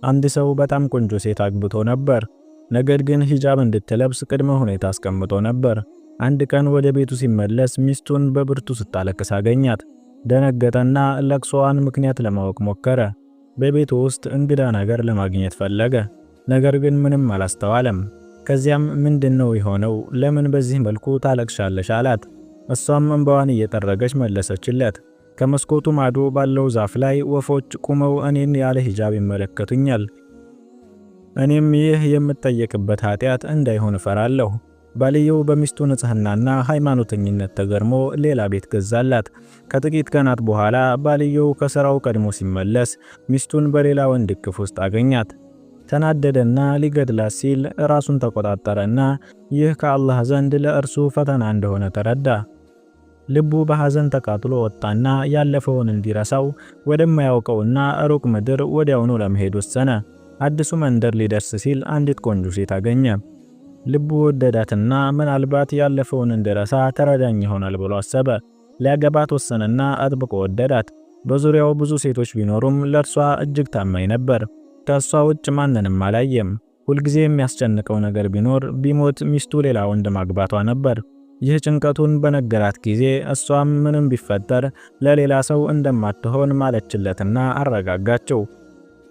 አንድ ሰው በጣም ቆንጆ ሴት አግብቶ ነበር። ነገር ግን ሂጃብ እንድትለብስ ቅድመ ሁኔታ አስቀምጦ ነበር። አንድ ቀን ወደ ቤቱ ሲመለስ ሚስቱን በብርቱ ስታለቅስ አገኛት። ደነገጠና ለቅሶዋን ምክንያት ለማወቅ ሞከረ። በቤቱ ውስጥ እንግዳ ነገር ለማግኘት ፈለገ። ነገር ግን ምንም አላስተዋለም። ከዚያም ምንድነው የሆነው? ለምን በዚህ መልኩ ታለቅሻለሽ? አላት። እሷም እንባዋን እየጠረገች መለሰችለት። ከመስኮቱ ማዶ ባለው ዛፍ ላይ ወፎች ቆመው እኔን ያለ ሂጃብ ይመለከቱኛል። እኔም ይህ የምጠየቅበት ኃጢአት እንዳይሆን እፈራለሁ። ባልየው በሚስቱ ንጽህናና ሃይማኖተኝነት ተገርሞ ሌላ ቤት ገዛላት። ከጥቂት ቀናት በኋላ ባልየው ከሥራው ቀድሞ ሲመለስ ሚስቱን በሌላ ወንድ እቅፍ ውስጥ አገኛት። ተናደደና ሊገድላት ሲል ራሱን ተቆጣጠረና ይህ ከአላህ ዘንድ ለእርሱ ፈተና እንደሆነ ተረዳ። ልቡ በሐዘን ተቃጥሎ ወጣና ያለፈውን እንዲረሳው ወደማያውቀውና ሩቅ ምድር ወዲያውኑ ለመሄድ ወሰነ። አዲሱ መንደር ሊደርስ ሲል አንዲት ቆንጆ ሴት አገኘ። ልቡ ወደዳትና ምናልባት ያለፈውን እንዲረሳ ተረዳኝ ይሆናል ብሎ አሰበ። ሊያገባት ወሰነና አጥብቆ ወደዳት። በዙሪያው ብዙ ሴቶች ቢኖሩም ለእርሷ እጅግ ታማኝ ነበር። ከእሷ ውጭ ማንንም አላየም። ሁልጊዜ የሚያስጨንቀው ነገር ቢኖር ቢሞት ሚስቱ ሌላ ወንድ ማግባቷ ነበር። ይህ ጭንቀቱን በነገራት ጊዜ እሷም ምንም ቢፈጠር ለሌላ ሰው እንደማትሆን ማለችለትና አረጋጋቸው።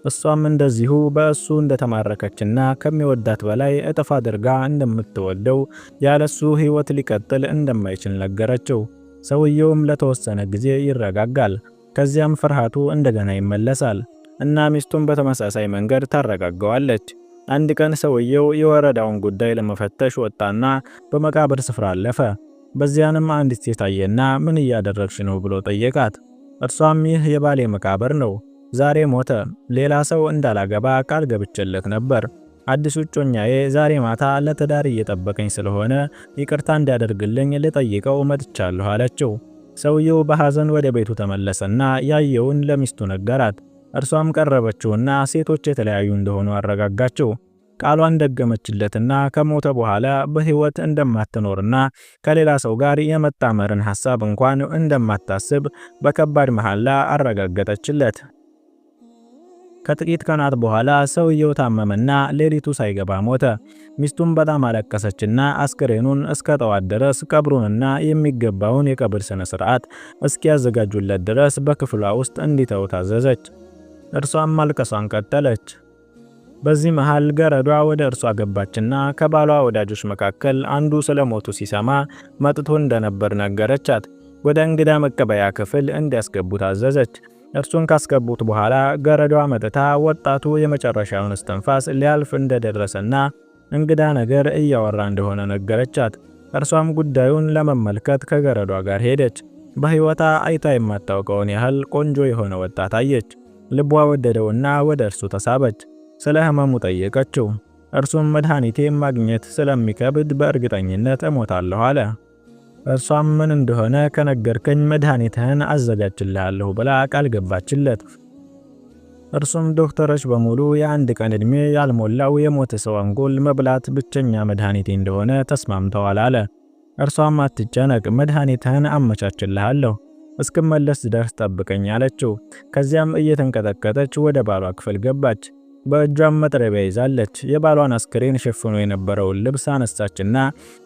እሷም እንደዚሁ በእሱ እንደተማረከችና ከሚወዳት በላይ እጥፍ አድርጋ እንደምትወደው ያለሱ ሕይወት ሊቀጥል እንደማይችል ነገረችው። ሰውየውም ለተወሰነ ጊዜ ይረጋጋል። ከዚያም ፍርሃቱ እንደገና ይመለሳል እና ሚስቱን በተመሳሳይ መንገድ ታረጋጋዋለች። አንድ ቀን ሰውየው የወረዳውን ጉዳይ ለመፈተሽ ወጣና በመቃብር ስፍራ አለፈ። በዚያንም አንዲት ሴት አየና ምን እያደረግሽ ነው ብሎ ጠየቃት። እርሷም ይህ የባሌ መቃብር ነው፣ ዛሬ ሞተ። ሌላ ሰው እንዳላገባ ቃል ገብቼለት ነበር። አዲሱ ጮኛዬ ዛሬ ማታ ለትዳር እየጠበቀኝ ስለሆነ ይቅርታ እንዲያደርግልኝ ልጠይቀው መጥቻለሁ አለችው። ሰውየው በሐዘን ወደ ቤቱ ተመለሰና ያየውን ለሚስቱ ነገራት። እርሷም ቀረበችውና ሴቶች የተለያዩ እንደሆኑ አረጋጋቸው። ቃሏን ደገመችለትና ከሞተ በኋላ በሕይወት እንደማትኖርና ከሌላ ሰው ጋር የመጣመርን ሐሳብ እንኳን እንደማታስብ በከባድ መሐላ አረጋገጠችለት። ከጥቂት ቀናት በኋላ ሰውየው ታመመና ሌሊቱ ሳይገባ ሞተ። ሚስቱም በጣም አለቀሰችና አስክሬኑን እስከ ጠዋት ድረስ ቀብሩንና የሚገባውን የቀብር ስነ ስርዓት እስኪያዘጋጁለት ድረስ በክፍሏ ውስጥ እንዲተው ታዘዘች። እርሷም ማልቀሷን ቀጠለች። በዚህ መሃል ገረዷ ወደ እርሷ ገባችና ከባሏ ወዳጆች መካከል አንዱ ስለሞቱ ሲሰማ መጥቶ እንደነበር ነገረቻት። ወደ እንግዳ መቀበያ ክፍል እንዲያስገቡ ታዘዘች። እርሱን ካስገቡት በኋላ ገረዷ መጥታ ወጣቱ የመጨረሻውን እስትንፋስ ሊያልፍ እንደደረሰና እንግዳ ነገር እያወራ እንደሆነ ነገረቻት። እርሷም ጉዳዩን ለመመልከት ከገረዷ ጋር ሄደች። በሕይወቷ አይታ የማታውቀውን ያህል ቆንጆ የሆነ ወጣት አየች። ልቧ ወደደውና ወደ እርሱ ተሳበች። ስለ ህመሙ ጠየቀችው። እርሱም መድኃኒቴ ማግኘት ስለሚከብድ በእርግጠኝነት እሞታለሁ አለ። እርሷም ምን እንደሆነ ከነገርከኝ መድኃኒትህን አዘጋጅልሃለሁ ብላ ቃል ገባችለት። እርሱም ዶክተሮች በሙሉ የአንድ ቀን ዕድሜ ያልሞላው የሞተ ሰው አንጎል መብላት ብቸኛ መድኃኒቴ እንደሆነ ተስማምተዋል አለ። እርሷም አትጨነቅ፣ መድኃኒትህን አመቻችልሃለሁ፣ እስክመለስ ድረስ ጠብቀኝ አለችው። ከዚያም እየተንቀጠቀጠች ወደ ባሏ ክፍል ገባች። በእጇም መጥረቢያ ይዛለች። የባሏን አስክሬን ሸፍኖ የነበረውን ልብስ አነሳችና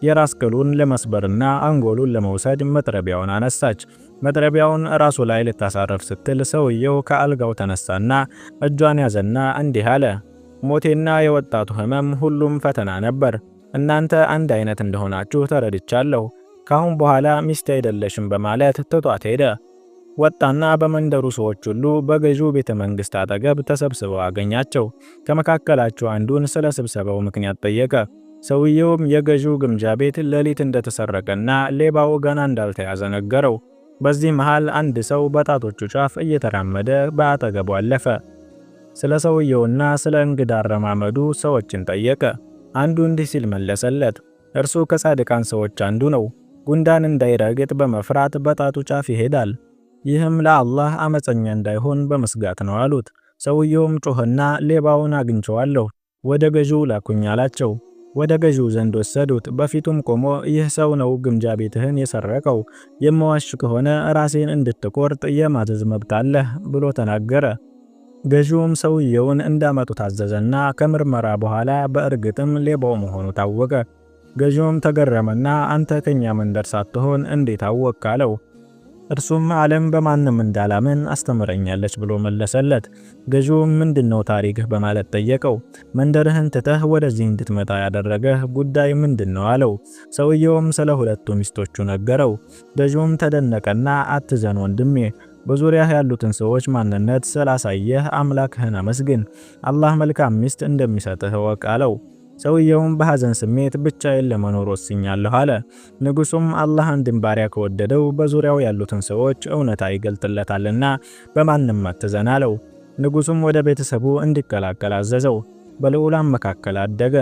የራስ ቅሉን ለመስበርና አንጎሉን ለመውሰድ መጥረቢያውን አነሳች። መጥረቢያውን ራሱ ላይ ልታሳረፍ ስትል ሰውየው ከአልጋው ተነሳና እጇን ያዘና እንዲህ አለ። ሞቴና የወጣቱ ህመም ሁሉም ፈተና ነበር። እናንተ አንድ አይነት እንደሆናችሁ ተረድቻለሁ። ካሁን በኋላ ሚስት አይደለሽም በማለት ትቷት ሄደ። ወጣና በመንደሩ ሰዎች ሁሉ በገዢው ቤተ መንግስት አጠገብ ተሰብስበው አገኛቸው። ከመካከላቸው አንዱን ስለ ስብሰባው ምክንያት ጠየቀ። ሰውየውም የገዢው ግምጃ ቤት ሌሊት እንደተሰረቀና ሌባው ገና እንዳልተያዘ ነገረው። በዚህ መሃል አንድ ሰው በጣቶቹ ጫፍ እየተራመደ በአጠገቡ አለፈ። ስለ ሰውየውና ስለ እንግዳ አረማመዱ ሰዎችን ጠየቀ። አንዱ እንዲህ ሲል መለሰለት። እርሱ ከጻድቃን ሰዎች አንዱ ነው። ጉንዳን እንዳይረግጥ በመፍራት በጣቱ ጫፍ ይሄዳል። ይህም ለአላህ አመፀኛ እንዳይሆን በመስጋት ነው አሉት። ሰውየውም ጮህና ሌባውን አግኝቼዋለሁ፣ ወደ ገዢው ላኩኝ አላቸው። ወደ ገዢው ዘንድ ወሰዱት። በፊቱም ቆሞ ይህ ሰው ነው ግምጃ ቤትህን የሰረቀው፣ የማዋሽ ከሆነ ራሴን እንድትቆርጥ የማዘዝ መብት አለህ ብሎ ተናገረ። ገዢውም ሰውየውን እንዳመጡት አዘዘና ከምርመራ በኋላ በእርግጥም ሌባው መሆኑ ታወቀ። ገዢውም ተገረመና አንተ ከኛ መንደር ሳትሆን እንዴት አወቅ አለው። እርሱም ዓለም በማንም እንዳላምን አስተምረኛለች ብሎ መለሰለት። ገዢውም ምንድነው ታሪክህ በማለት ጠየቀው። መንደርህን ትተህ ወደዚህ እንድትመጣ ያደረገህ ጉዳይ ምንድነው አለው። ሰውየውም ስለ ሁለቱ ሚስቶቹ ነገረው። ገዢውም ተደነቀና አትዘን ወንድሜ፣ በዙሪያህ ያሉትን ሰዎች ማንነት ስላሳየህ አምላክህን አመስግን፣ አላህ መልካም ሚስት እንደሚሰጥህ እወቅ አለው። ሰውየውም በሐዘን ስሜት ብቻዬን ለመኖር ወስኛለሁ አለ። ንጉሱም አላህ አንድን ባሪያ ከወደደው በዙሪያው ያሉትን ሰዎች እውነታ ይገልጥለታልና በማንም አትዘን አለው። ንጉሱም ወደ ቤተሰቡ እንዲቀላቀል አዘዘው። በልዑላን መካከል አደገ።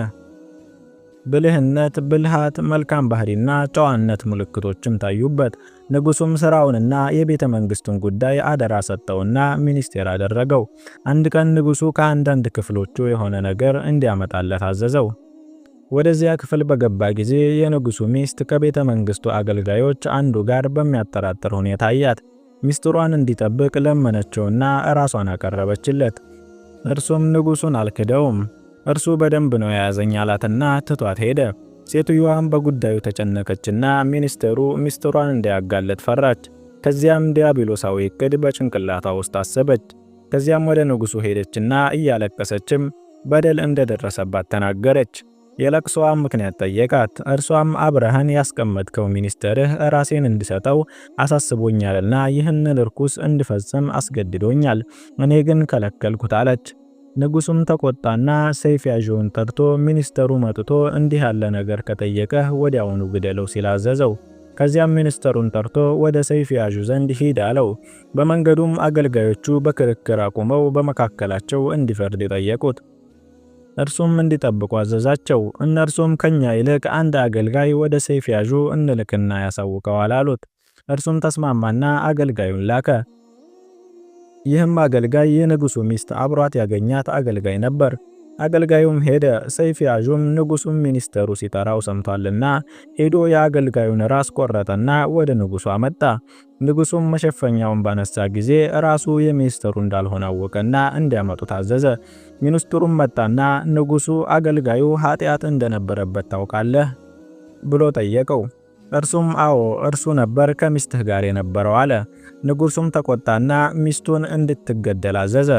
ብልህነት፣ ብልሃት፣ መልካም ባህሪና ጨዋነት ምልክቶችም ታዩበት። ንጉሱም ስራውንና የቤተ መንግስቱን ጉዳይ አደራ ሰጠውና ሚኒስቴር አደረገው። አንድ ቀን ንጉሱ ከአንዳንድ ክፍሎቹ የሆነ ነገር እንዲያመጣለት አዘዘው። ወደዚያ ክፍል በገባ ጊዜ የንጉሱ ሚስት ከቤተ መንግስቱ አገልጋዮች አንዱ ጋር በሚያጠራጥር ሁኔታ አያት። ሚስጥሯን እንዲጠብቅ ለመነችውና ራሷን አቀረበችለት። እርሱም ንጉሱን አልክደውም፣ እርሱ በደንብ ነው የያዘኝ አላትና ትቷት ሄደ። ሴትዮዋም በጉዳዩ ተጨነቀችና ሚኒስቴሩ ሚስጥሯን እንዲያጋለጥ ፈራች። ከዚያም ዲያብሎሳዊ እቅድ በጭንቅላቷ ውስጥ አሰበች። ከዚያም ወደ ንጉሱ ሄደችና እያለቀሰችም በደል እንደደረሰባት ተናገረች። የለቅሶዋን ምክንያት ጠየቃት። እርሷም አብረህን ያስቀመጥከው ሚኒስቴርህ ራሴን እንድሰጠው አሳስቦኛልና ይህንን ርኩስ እንድፈጽም አስገድዶኛል፣ እኔ ግን ከለከልኩት አለች። ንጉሱም ተቆጣና ሰይፍ ያዥውን ጠርቶ ሚኒስተሩ መጥቶ እንዲህ ያለ ነገር ከጠየቀህ ወዲያውኑ ግደለው ሲላዘዘው። ከዚያም ሚኒስተሩን ጠርቶ ወደ ሰይፍ ያዡ ዘንድ ሂድ አለው። በመንገዱም አገልጋዮቹ በክርክር አቁመው በመካከላቸው እንዲፈርድ ጠየቁት። እርሱም እንዲጠብቁ አዘዛቸው። እነርሱም ከኛ ይልቅ አንድ አገልጋይ ወደ ሰይፍ ያዡ እንልክና ያሳውቀዋል አሉት። እርሱም ተስማማና አገልጋዩን ላከ። ይህም አገልጋይ የንጉሱ ሚስት አብሯት ያገኛት አገልጋይ ነበር። አገልጋዩም ሄደ። ሰይፍ ያዡም ንጉሱም ሚኒስተሩ ሲጠራው ሰምቷልና ሄዶ የአገልጋዩን ራስ ቆረጠና ወደ ንጉሱ አመጣ። ንጉሱም መሸፈኛውን ባነሳ ጊዜ ራሱ የሚኒስተሩ እንዳልሆነ አወቀና እንዲያመጡ ታዘዘ። ሚኒስትሩም መጣና ንጉሱ አገልጋዩ ኃጢአት እንደነበረበት ታውቃለህ ብሎ ጠየቀው። እርሱም አዎ እርሱ ነበር ከሚስትህ ጋር የነበረው አለ። ንጉሱም ተቆጣና ሚስቱን እንድትገደል አዘዘ።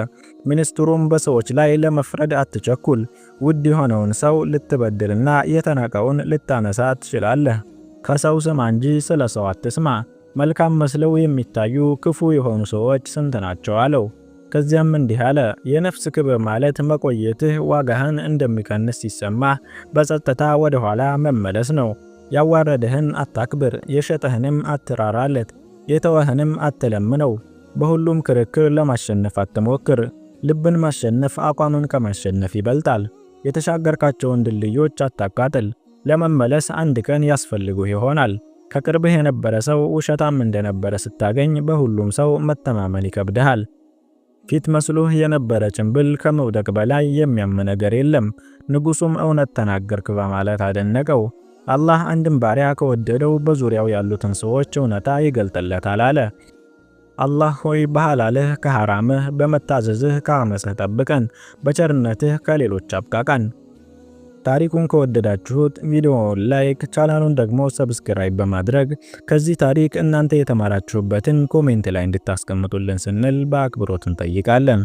ሚኒስትሩም በሰዎች ላይ ለመፍረድ አትቸኩል፣ ውድ የሆነውን ሰው ልትበድልና የተናቀውን ልታነሳ ትችላለህ። ከሰው ስማ እንጂ ስለ ሰው አትስማ። መልካም መስለው የሚታዩ ክፉ የሆኑ ሰዎች ስንት ናቸው አለው። ከዚያም እንዲህ አለ፣ የነፍስ ክብር ማለት መቆየትህ ዋጋህን እንደሚቀንስ ሲሰማህ በጸጥታ ወደ ኋላ መመለስ ነው። ያዋረደህን አታክብር፣ የሸጠህንም አትራራለት፣ የተወህንም አትለምነው። በሁሉም ክርክር ለማሸነፍ አትሞክር። ልብን ማሸነፍ አቋምን ከማሸነፍ ይበልጣል። የተሻገርካቸውን ድልድዮች አታቃጥል። ለመመለስ አንድ ቀን ያስፈልጉህ ይሆናል። ከቅርብህ የነበረ ሰው ውሸታም እንደነበረ ስታገኝ በሁሉም ሰው መተማመን ይከብድሃል። ፊት መስሎህ የነበረ ጭንብል ከመውደቅ በላይ የሚያም ነገር የለም። ንጉሱም እውነት ተናገርክ በማለት አደነቀው። አላህ አንድን ባሪያ ከወደደው በዙሪያው ያሉትን ሰዎች እውነታ ይገልጥለታል አለ። አላህ ሆይ በሐላልህ ከሐራምህ በመታዘዝህ ከአመፅህ ጠብቀን፣ በቸርነትህ ከሌሎች አብቃቃን። ታሪኩን ከወደዳችሁት ቪዲዮውን ላይክ፣ ቻናሉን ደግሞ ሰብስክራይብ በማድረግ ከዚህ ታሪክ እናንተ የተማራችሁበትን ኮሜንት ላይ እንድታስቀምጡልን ስንል በአክብሮት እንጠይቃለን።